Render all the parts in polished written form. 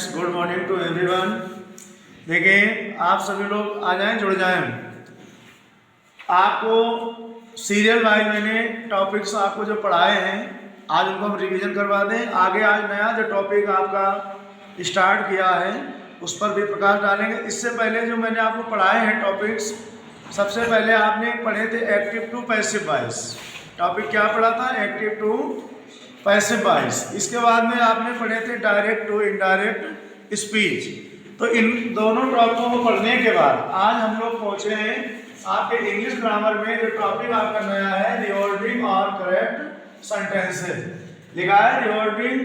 Good morning to everyone. देखिए आप सभी लोग आ जाएं, जुड़ जाएं। आपको सीरियल वाइज मैंने टॉपिक्स आपको जो पढ़ाए हैं आज उनको हम रिवीजन करवा दें। आगे आज नया जो टॉपिक आपका स्टार्ट किया है उस पर भी प्रकाश डालेंगे। इससे पहले जो मैंने आपको पढ़ाए हैं टॉपिक्स, सबसे पहले आपने पढ़े थे active to passive voice. Topic क्या पढ़ा था? Active to passive voice. इसके बाद में आपने पढ़े थे डायरेक्ट टू इनडायरेक्ट स्पीच। तो इन दोनों टॉपिकों को पढ़ने के बाद आज हम लोग पहुंचे हैं आपके इंग्लिश ग्रामर में जो टॉपिक आपका नया है, रिऑर्डरिंग और करेक्ट सेंटेंसेस। लिखा है रिऑर्डरिंग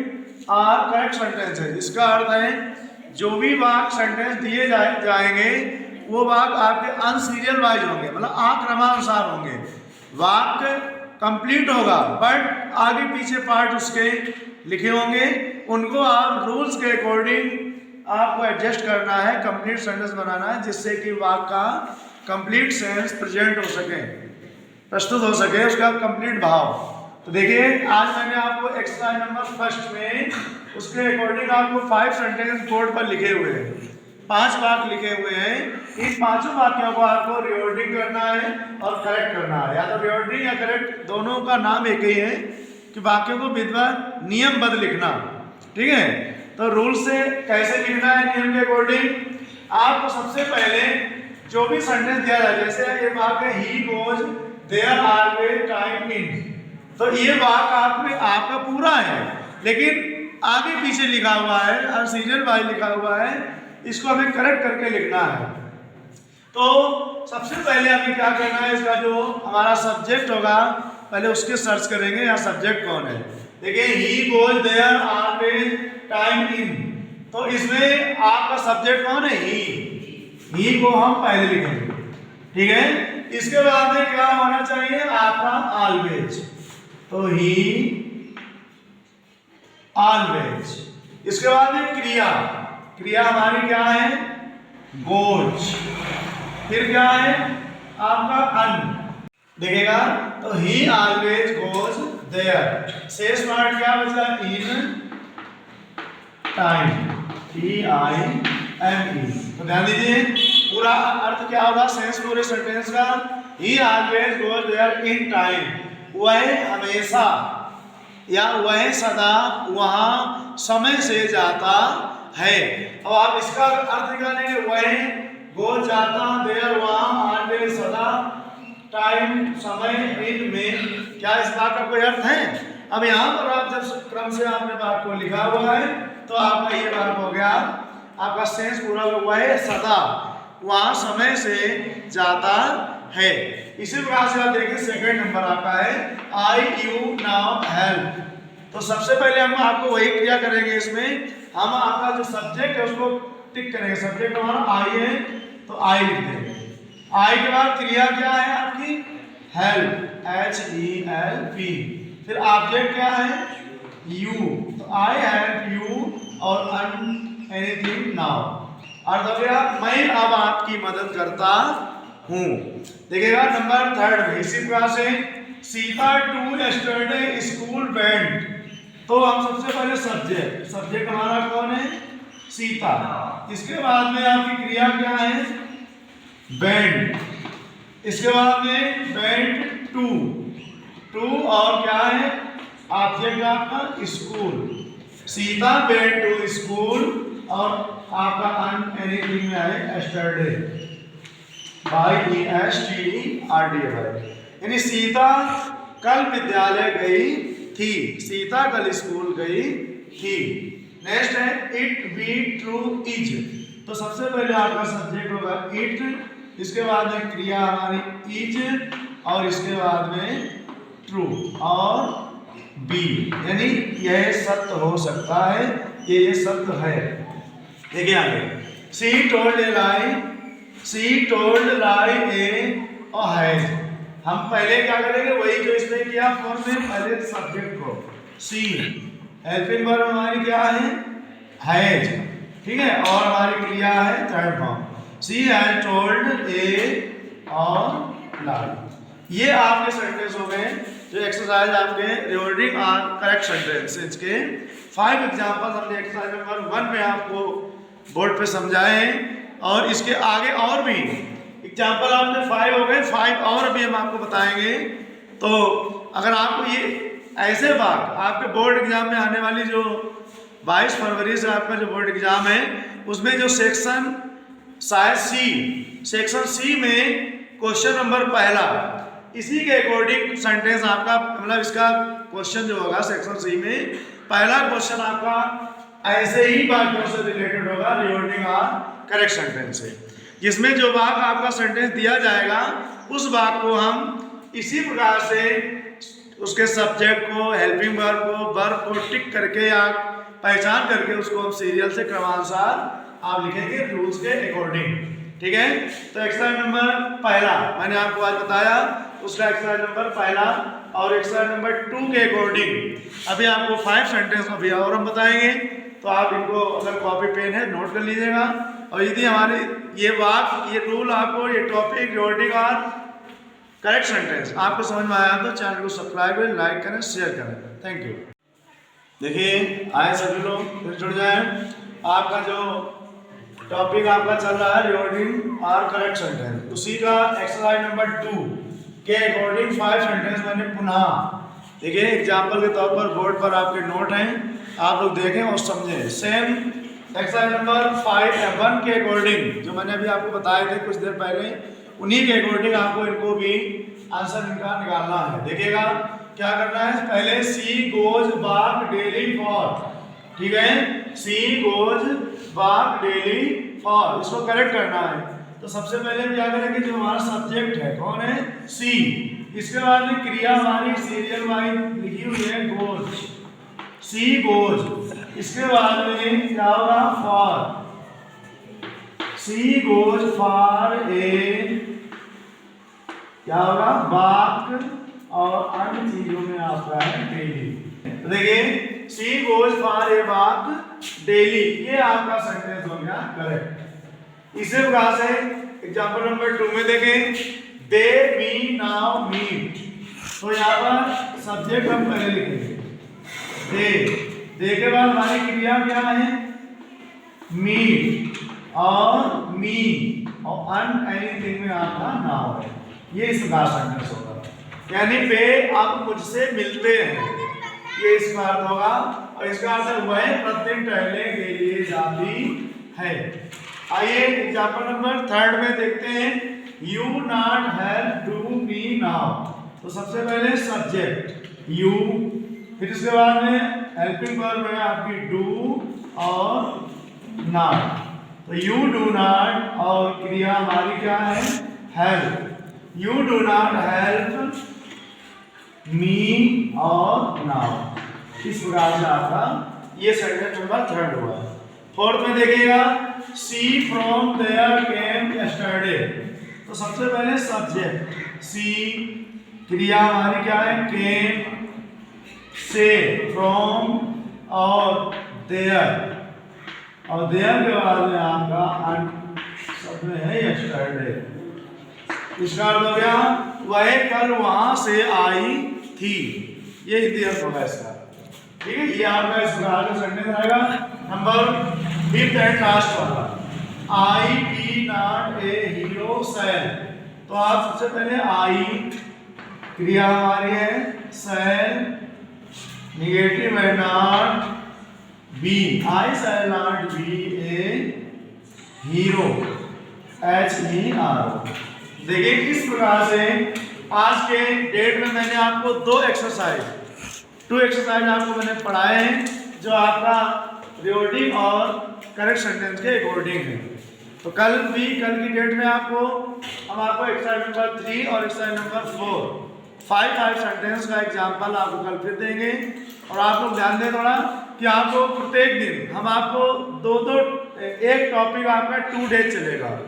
और करेक्ट सेंटेंसेस। इसका अर्थ है जो भी वाक्य सेंटेंस दिए जाएंगे वो वाक्य आपके अनसीरियल वाइज होंगे, मतलब क्रमानुसार होंगे। वाक्य कंप्लीट होगा बट आगे पीछे पार्ट उसके लिखे होंगे, उनको आप रूल्स के अकॉर्डिंग आपको एडजस्ट करना है, कंप्लीट सेंटेंस बनाना है, जिससे कि वाक्य का कंप्लीट सेंस प्रेजेंट हो सके, प्रस्तुत हो सके, उसका कंप्लीट भाव। तो देखिए आज मैंने आपको एक्सरसाइज नंबर फर्स्ट में उसके अकॉर्डिंग आपको 5 सेंटेंस बोर्ड पर लिखे हुए हैं, 5 वाक्य लिखे हुए हैं। इन 5 वाक्यों को आपको रिऑर्डरिंग करना है और करेक्ट करना है। या तो रिऑर्डरिंग या करेक्ट दोनों का नाम एक ही है कि वाक्यों को विधिवत नियमबद्ध लिखना। ठीक है, तो रूल से कैसे लिखना है नियम के अकॉर्डिंग? आपको सबसे पहले जो भी सेंटेंस दिया जाए, जैसे ये वाक्य है he goes there always time in, तो ये वाक्य आपका पूरा है लेकिन आगे पीछे लिखा हुआ है और सीरियल वाइज लिखा हुआ है, इसको हमें करेक्ट करके लिखना है। तो सबसे पहले हमें क्या करना है, इसका जो हमारा सब्जेक्ट होगा पहले उसके सर्च करेंगे यहाँ सब्जेक्ट कौन है। देखिए he goes there always time in, तो इसमें आपका सब्जेक्ट कौन है? ही को हम पहले लिखेंगे। ठीक है, इसके बाद में क्या होना चाहिए आपका? ऑलवेज, तो ही ऑलवेज। इसके बाद में क्रिया हमारी क्या है? गोज। फिर क्या है आपका? अन। देखिएगा तो ही ऑलवेज गोज देयर। शेष पार्ट क्या बचा? In time, TIME। तो ध्यान दीजिए पूरा अर्थ क्या होगा शेष पूरे सेंटेंस का? He always goes there in time, वह हमेशा या वह सदा वहां समय से जाता है। अब आप इसका अर्थ निकालेंगे, वह गोज जाता, देयर वहां, ऑलवेज सदा, टाइम समय, इन में। क्या इस बात का कोई अर्थ है? अब यहाँ पर आप जब क्रम से आपने बात को लिखा हुआ है तो आपका ये बात हो गया, आपका सेंस पूरा हुआ है, सदा वहां समय से जाता है। इसी प्रकार से आप देखिए सेकंड नंबर आपका है आई यू नाउ हेल्प। तो सबसे पहले हम आपको वही क्रिया करेंगे, इसमें हम आपका जो सब्जेक्ट है उसको टिक करेंगे। सब्जेक्ट हमारा आई है तो आई लिख देंगे। आई के बाद क्रिया क्या है आपकी? Help, HELP। फिर ऑब्जेक्ट क्या है? यू, तो आई हेल्प यू और एनीथिंग नाउ। अर्थ हो गया मैं अब आपकी मदद करता हूँ। देखिएगा नंबर 3 में इसी प्रकार से Sita to yesterday school went. तो हम सबसे पहले सब्जेक्ट हमारा कौन है? सीता। इसके बाद में आपकी क्रिया क्या है? वेंट। इसके बाद में वेंट टू और क्या है ऑब्जेक्ट आपका? School. Sita went to school और आपका एनीथिंग में है यस्टरडे, YESTERDAY, यानी सीता कल विद्यालय गई थी, सीता कल स्कूल गई थी। नेक्स्ट है इट, बी, ट्रू, इज। तो सबसे पहले आपका सब्जेक्ट होगा इट, इसके बाद में क्रिया हमारी इज और इसके बाद में ट्रू और बी, यानी यह सत्य हो सकता है, ये सत्य है। देखिए आगे सी told A lie, C told lie A has. हम पहले क्या करेंगे वही जो इसने किया फॉर्म में, पहले सब्जेक्ट को सी, हेल्पिंग वर्ब हमारी क्या है? हैज। ठीक है, और हमारी क्रिया है third form, she has told a और लाई। ये आपके सेंटेंस हो गए जो एक्सरसाइज आपके रिवर्डिंग और करेक्ट सेंटेंसेस के 5 एग्जाम्पल हमने एक्सरसाइज नंबर 1 में आपको बोर्ड पे समझाए हैं, और इसके आगे और भी एग्जाम्पल आपके 5 हो गए, 5 और अभी हम आपको बताएंगे। तो अगर आपको ये ऐसे बात आपके बोर्ड एग्जाम में आने वाली जो 22 फरवरी से आपका जो बोर्ड एग्जाम है, उसमें जो सेक्शन शायद सेक्शन सी में क्वेश्चन नंबर पहला, इसी के अकॉर्डिंग सेंटेंस आपका, मतलब इसका क्वेश्चन जो होगा सेक्शन सी में पहला क्वेश्चन आपका ऐसे ही वाक्यों से रिलेटेड होगा, रिवर्डिंग और करेक्ट सेंटेंस से, जिसमें जो वाक्य आपका सेंटेंस दिया जाएगा उस वाक्य को हम इसी प्रकार से उसके सब्जेक्ट को, हेल्पिंग वर्ब को टिक करके या पहचान करके उसको हम सीरियल से क्रमानुसार आप लिखेंगे रूल्स के अकॉर्डिंग। ठीक है, तो एक्सरसाइज नंबर पहला मैंने आपको आज बताया, उसका एक्सरसाइज नंबर पहला और एक्सरसाइज नंबर 2 के अकॉर्डिंग अभी आपको 5 सेंटेंस अभी और हम बताएंगे। तो आप इनको अगर कॉपी पेन है नोट कर लीजिएगा, और यदि हमारे ये वाक्य, ये रूल आपको, ये टॉपिक, रिवर्डिंग और करेक्ट सेंटेंस आपको समझ में आया तो चैनल को सब्सक्राइब करें, लाइक करें, शेयर करें। Thank you. देखिए आए सभी लोग फिर जुड़ जाए। आपका जो टॉपिक आपका चल रहा है रिवर्डिंग और करेक्ट सेंटेंस, उसी का एक्सरसाइज नंबर 2 के अकॉर्डिंग 5 सेंटेंस मैंने पुनः, देखिए एग्जाम्पल के तौर पर बोर्ड पर आपके नोट हैं, आप लोग देखें और समझें। सेम एक्सरसाइज नंबर 1 के अकॉर्डिंग जो मैंने अभी आपको बताए थे कुछ देर पहले, उन्हीं के अकॉर्डिंग आपको इनको भी आंसर इनका निकालना है। देखिएगा क्या करना है, पहले सी गोज बाक डेली फॉर, ठीक है, सी गोज बाक डेली फॉर, इसको करेक्ट करना है। तो सबसे पहले हम क्या करेंगे, जो हमारा सब्जेक्ट है कौन है, सी, इसके बाद में क्रिया हमारी सीरियल वाइज लिखी हुई है गोज, सी गोज, इसके बाद में क्या होगा for, C goes for A, क्या होगा बाक, और अन्य चीजों में आपका है डेली। तो देखिए सी गोज फॉर ए बाक डेली, ये आपका सेंटेंस हो गया करेक्ट। इसी प्रकार से एग्जांपल नंबर 2 में देखें, दे मी नाउ मीट, तो यहाँ पर सब्जेक्ट हम पहले लिखेंगे दे के बाद हमारी क्रिया क्या है, मीट, और मी और अन एनीथिंग में आपका नाउ है, ये इसका सेंटेंस होगा। यानी वे अब मुझसे मिलते हैं, ये इसका अर्थ होगा, और इसका अर्थ वह प्रतिदिन टहलने के लिए जाती है। आइए एग्जांपल नंबर 3 में देखते हैं, you not help to me now, तो सबसे पहले सब्जेक्ट यू, फिर इसके बाद में हेल्पिंग वर्ब है आपकी डू और नॉट, तो यू डू नॉट, और क्रिया हमारी क्या है help, you do not help me और नाउ। इस प्रकार से आपका ये सेंटेंस नंबर 3 हुआ। 4th में देखिएगा, सी फ्रॉम देयर केम यस्टरडे, तो सबसे पहले सब्जेक्ट सी, क्रिया हमारी क्या है केम, से, फ्रॉम और देयर, और देयर के बाद में आपका शब्द में है यस्टरडे, इसका अर्थ हो गया वह कल वहां से आई थी, ये हिंदी अर्थ होगा इसका। ठीक है, ये आपका इस प्रकार का सेंटेंस आएगा। नंबर 5th एंड लास्ट वाला, I be not a hero shall, तो आप सबसे पहले आई, क्रिया हमारी है सेल, निगेटिव है not, be, I shall not be a hero, HERO। देखिए किस प्रकार से आज के डेट में मैंने आपको 2 एक्सरसाइज आपको मैंने पढ़ाए हैं, जो आपका रिवर्डिंग और करेक्ट सेंटेंस के अकॉर्डिंग है। तो कल की डेट में आपको हम आपको एक्सरसाइज नंबर 3 और एक्सरसाइज नंबर 4 5 सेंटेंस का एग्जाम्पल आपको कल फिर देंगे। और आप लोग ध्यान दें थोड़ा कि आपको प्रत्येक दिन हम आपको 2 एक टॉपिक आपका 2 डेज चलेगा।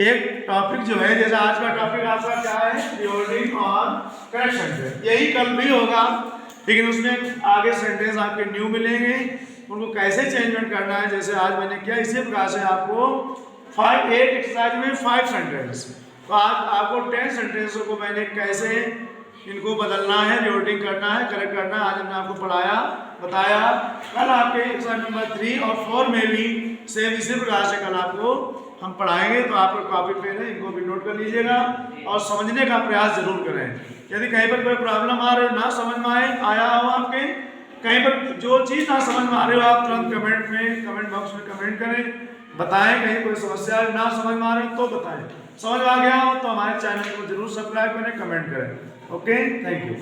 एक टॉपिक जो है, जैसे आज का टॉपिक आपका क्या है, रिवर्डिंग और करेक्ट सेंटेंस, यही कल भी होगा, लेकिन उसमें आगे सेंटेंस आपके न्यू मिलेंगे, उनको कैसे चेंजमेंट करना है, जैसे आज मैंने किया, इसी प्रकार से आपको 1 एक्सरसाइज में 5 सेंटेंस, तो आज आपको 10 सेंटेंसों को मैंने कैसे इनको बदलना है, रिवर्टिंग करना है, करेक्ट करना है। आज हमने आपको पढ़ाया, बताया। कल आपके एक्सरसाइज नंबर 3 और 4 में भी सेम इसी प्रकार से कल आपको हम पढ़ाएंगे। तो आप कॉपी पेन है, इनको भी नोट कर लीजिएगा और समझने का प्रयास जरूर करें। यदि कहीं पर कोई प्रॉब्लम आ रही हो, ना समझ में आया हो आपके, कहीं पर जो चीज़ ना समझ में आ रही हो, आप तुरंत कमेंट बॉक्स में कमेंट करें, बताएं। कहीं कोई समस्या ना समझ में आ रही तो बताएं। समझ में आ गया हो तो हमारे चैनल को जरूर सब्सक्राइब करें, कमेंट करें। Okay, thank you.